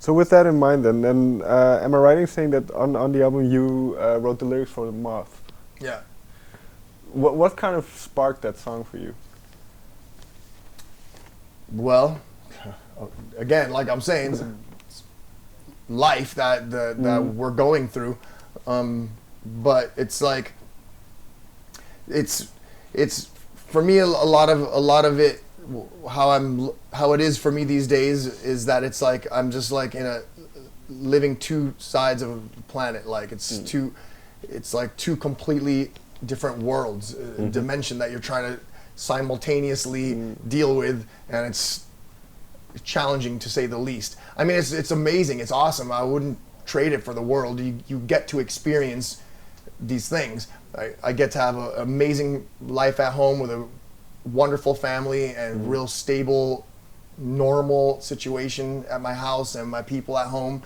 So with that in mind, then am I right in saying that on the album you wrote the lyrics for the Moth? Yeah. What kind of sparked that song for you? Well, again, like I'm saying, it's life that we're going through, but it's like it's for me a lot of it. How it is for me these days is that it's like I'm just like living two sides of the planet. Like it's like two completely different worlds, dimension that you're trying to simultaneously deal with, and it's challenging to say the least. I mean, it's amazing, it's awesome. I wouldn't trade it for the world. You get to experience these things. I get to have an amazing life at home with a wonderful family and real stable, normal situation at my house and my people at home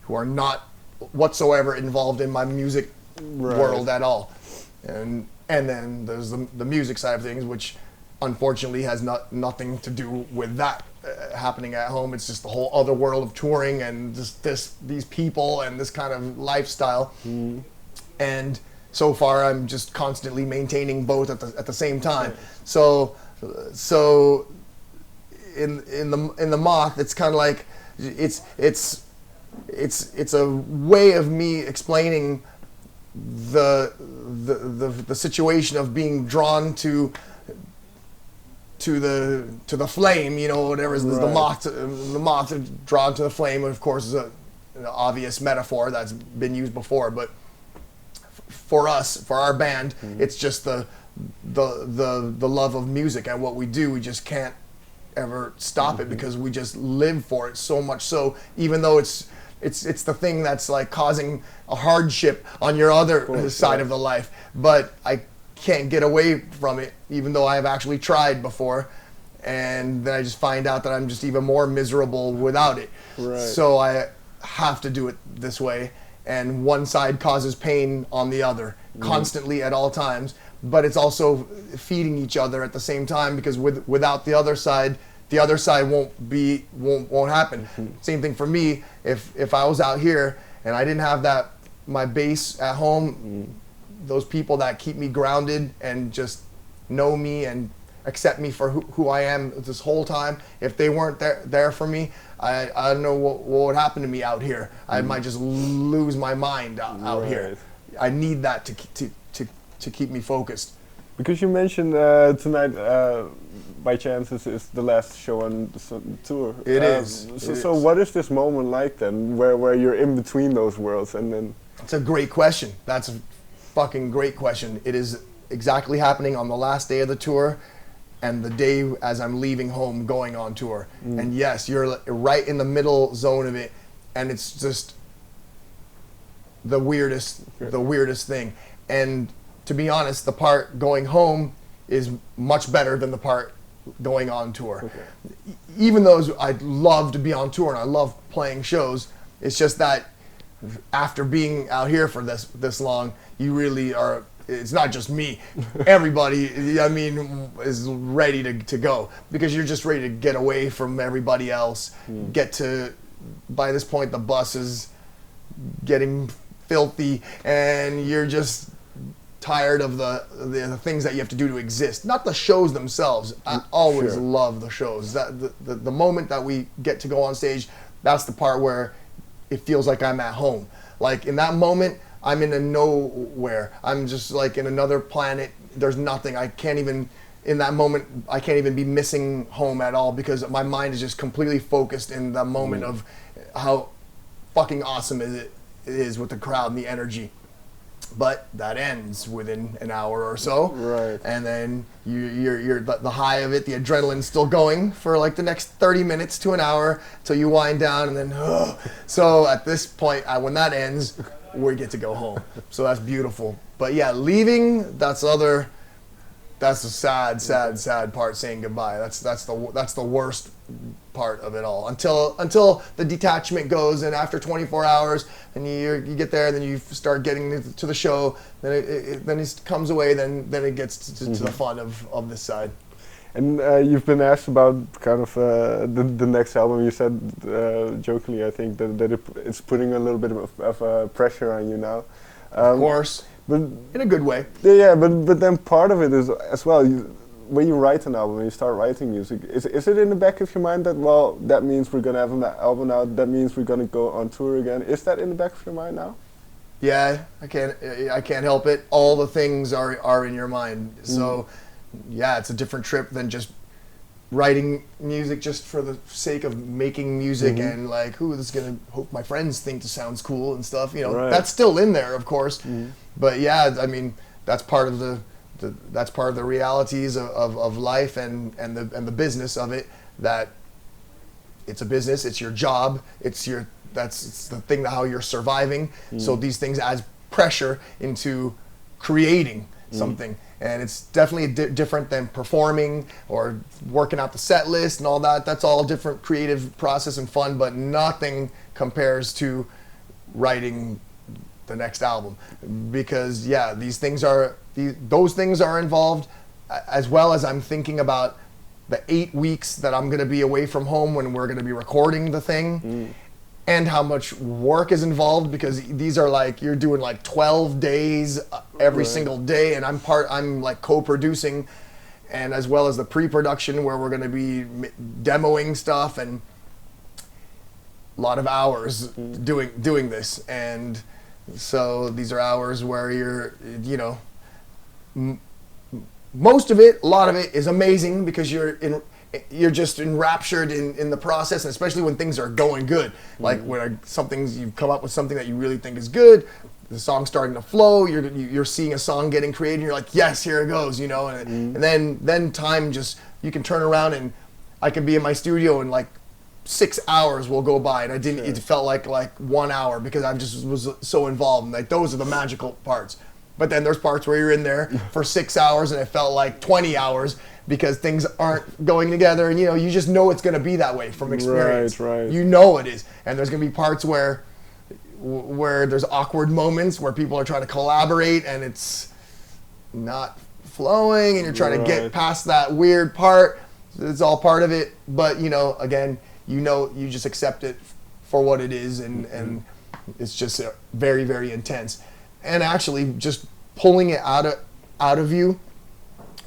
who are not whatsoever involved in my music world at all. And then there's the music side of things, which unfortunately has nothing to do with that happening at home. It's just the whole other world of touring and just these people and this kind of lifestyle. And so far, I'm just constantly maintaining both at the same time. So in the Moth, it's kind of like it's a way of me explaining the situation of being drawn to the flame, you know, whatever is the moth drawn to the flame. Of course, is an obvious metaphor that's been used before, but for us, for our band, it's just the love of music and what we do. We just can't ever stop it because we just live for it so much. So even though it's the thing that's like causing a hardship on your other side of the life, but I can't get away from it, even though I've actually tried before, and then I just find out that I'm just even more miserable without it. So I have to do it this way, and one side causes pain on the other constantly at all times, but it's also feeding each other at the same time, because without the other side won't happen. Same thing for me. If I was out here and I didn't have my base at home, those people that keep me grounded and just know me and accept me for who I am this whole time, if they weren't there for me, I don't know what would happen to me out here. I might just lose my mind out here. I need that to keep me focused. Because you mentioned tonight, by chance, is the last show on the tour. It is. So what is this moment like then, where you're in between those worlds, and then? It's a great question. That's a fucking great question. It is exactly happening on the last day of the tour, and the day as I'm leaving home going on tour. And yes, you're right in the middle zone of it, and it's just the weirdest thing. And to be honest, the part going home is much better than the part going on tour. Even though I love to be on tour and I love playing shows, it's just that after being out here for this long, you really are. It's not just me. Everybody, I mean, is ready to go, because you're just ready to get away from everybody else. By this point, the bus is getting filthy, and you're just tired of the things that you have to do to exist. Not the shows themselves. I always love the shows. That the moment that we get to go on stage, that's the part where it feels like I'm at home. Like in that moment, I'm in a nowhere. I'm just like in another planet. There's nothing. In that moment, I can't even be missing home at all, because my mind is just completely focused in the moment of how fucking awesome it is with the crowd and the energy. But that ends within an hour or so, and then you're the high of it, the adrenaline's still going for like the next 30 minutes to an hour till you wind down, and then so at this point, when that ends, we get to go home. So that's beautiful. But yeah, leaving, that's the sad part, saying goodbye. That's the worst part of it all, until the detachment goes, and after 24 hours and you get there, then you start getting to the show, then it comes away, then it gets to the fun of this side. And you've been asked about kind of the next album. You said jokingly, I think, that it's putting a little bit of pressure on you now. Of course, but in a good way. Yeah, but then part of it is as well. When you write an album, when you start writing music, is it in the back of your mind that, well, that means we're gonna have an album out, that means we're gonna go on tour again? Is that in the back of your mind now? Yeah, I can't help it. All the things are in your mind. So, yeah, it's a different trip than just writing music just for the sake of making music and like, this is gonna hope my friends think this sounds cool and stuff. You know, right. That's still in there, of course. But yeah, I mean, that's part of the realities of life and the business of it. That it's a business, it's your job, it's the thing that how you're surviving. So these things add pressure into creating something, and it's definitely different than performing or working out the set list and all that. That's all different creative process and fun, but nothing compares to writing the next album, because yeah, those things are involved, as well as I'm thinking about the 8 weeks that I'm going to be away from home when we're going to be recording the thing. And how much work is involved, because these are like, you're doing like 12 days every single day, and I'm like co-producing, and as well as the pre-production where we're going to be demoing stuff, and a lot of hours doing this. And so these are hours where you're, most of it, a lot of it is amazing because you're just enraptured in the process, and especially when things are going good. Like when you've come up with something that you really think is good, the song's starting to flow, you're seeing a song getting created, and you're like, yes, here it goes, and then time just, you can turn around and I can be in my studio and like 6 hours will go by, and it felt like 1 hour because I just was so involved, and like those are the magical parts. But then there's parts where you're in there for 6 hours and it felt like 20 hours because things aren't going together, and you just know it's going to be that way from experience. Right. You know it is. And there's going to be parts where there's awkward moments where people are trying to collaborate and it's not flowing, and you're trying to get past that weird part. It's all part of it. But again, you just accept it for what it is, and it's just very, very intense. And actually just pulling it out of you,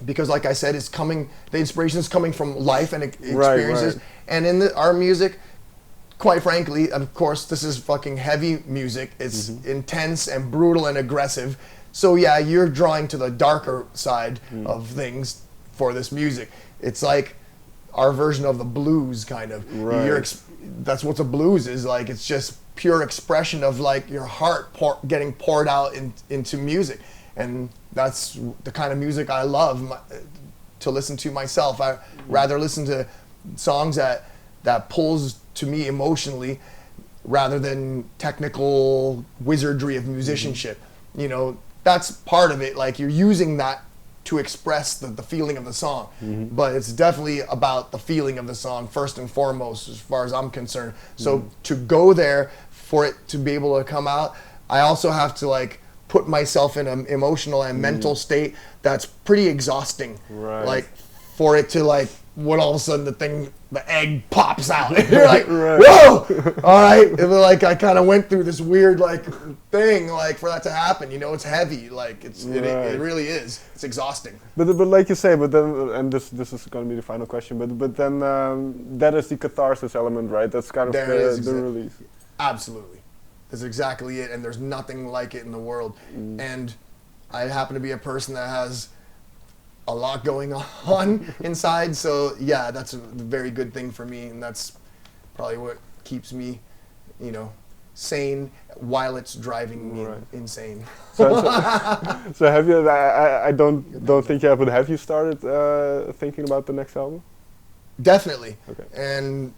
because like I said, the inspiration is coming from life and experiences. Right. And in our music, quite frankly, of course, this is fucking heavy music. It's intense and brutal and aggressive. So yeah, you're drawing to the darker side of things for this music. It's like our version of the blues, kind of. Right. That's what the blues is like. It's just pure expression of like your heart getting poured out into music, and that's the kind of music I love to listen to myself. I rather listen to songs that pulls to me emotionally rather than technical wizardry of musicianship. That's part of it. Like, you're using that to express the feeling of the song, but it's definitely about the feeling of the song first and foremost, as far as I'm concerned. So to go there, for it to be able to come out, I also have to like put myself in an emotional and mental state that's pretty exhausting. Right. Like, for it to like, when all of a sudden the egg pops out, and you're like, whoa, all right. It was like I kind of went through this weird like thing, like, for that to happen. It's heavy, like it really is. It's exhausting. But like you say, but then, and this is going to be the final question. But then that is the catharsis element, right? That's kind of the release. Absolutely. That's exactly it, and there's nothing like it in the world. And I happen to be a person that has a lot going on inside, so yeah, that's a very good thing for me, and that's probably what keeps me, sane while it's driving me insane. So have you? I don't think you have, but have you started thinking about the next album? Definitely. Okay. And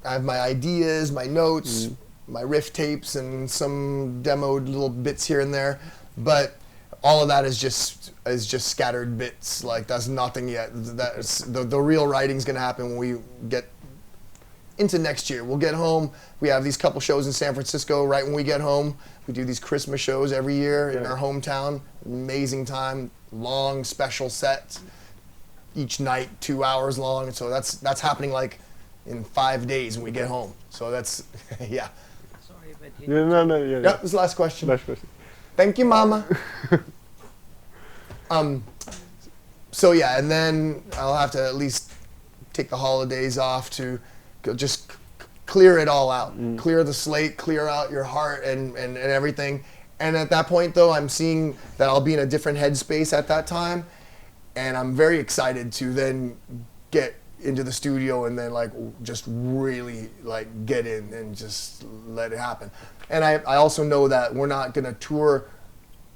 I have my ideas, my notes, my riff tapes, and some demoed little bits here and there, but all of that is just scattered bits. Like, that's nothing yet. That's the real writing's gonna happen when we get into next year. We'll get home. We have these couple shows in San Francisco right when we get home. We do these Christmas shows every year in our hometown. Amazing time, long special sets. each night 2 hours long. So that's happening like in 5 days when we get home. So that's yeah. Sorry, but Yeah, this is the last question. Last question. Thank you, Mama. So yeah, and then I'll have to at least take the holidays off to just clear it all out, clear the slate, clear out your heart and everything. And at that point, though, I'm seeing that I'll be in a different headspace at that time, and I'm very excited to then get into the studio and then like just really like get in and just let it happen. And I also know that we're not gonna tour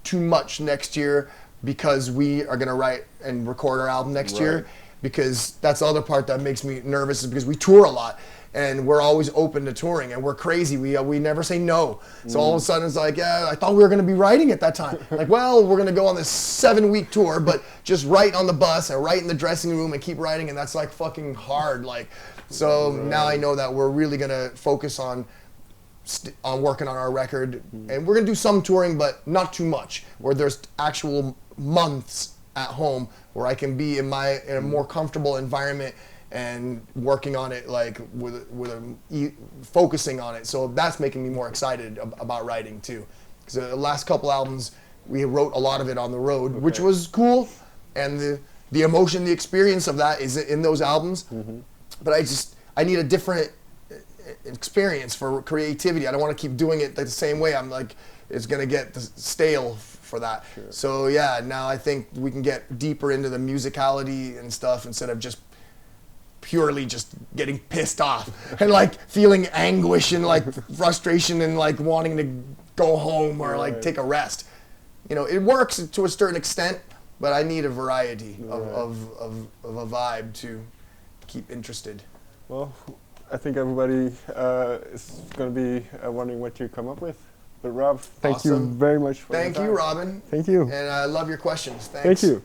too much next year because we are gonna write and record our album next year, because that's the other part that makes me nervous, is because we tour a lot and we're always open to touring and we're crazy. We never say no. So all of a sudden it's like, yeah, I thought we were gonna be writing at that time. Like, well, we're gonna go on this 7-week tour, but just write on the bus and write in the dressing room and keep writing, and that's like fucking hard. Like, so now I know that we're really gonna focus on working on our record, and we're gonna do some touring, but not too much, where there's actual months at home where I can be in a more comfortable environment and working on it, like focusing on it. So that's making me more excited about writing too, because the last couple albums we wrote a lot of it on the road, which was cool, and the emotion, the experience of that is in those albums. But I need a different experience for creativity. I don't want to keep doing it the same way. I'm like, it's gonna get stale for that. So yeah, now I think we can get deeper into the musicality and stuff instead of just purely just getting pissed off and like feeling anguish and like frustration and like wanting to go home or like take a rest. You know, it works to a certain extent, but I need a variety of a vibe to keep interested. Well, I think everybody is going to be wondering what you come up with. But Rob, thank you very much for your time. Thank you, Robin. Thank you. And I love your questions. Thanks. Thank you.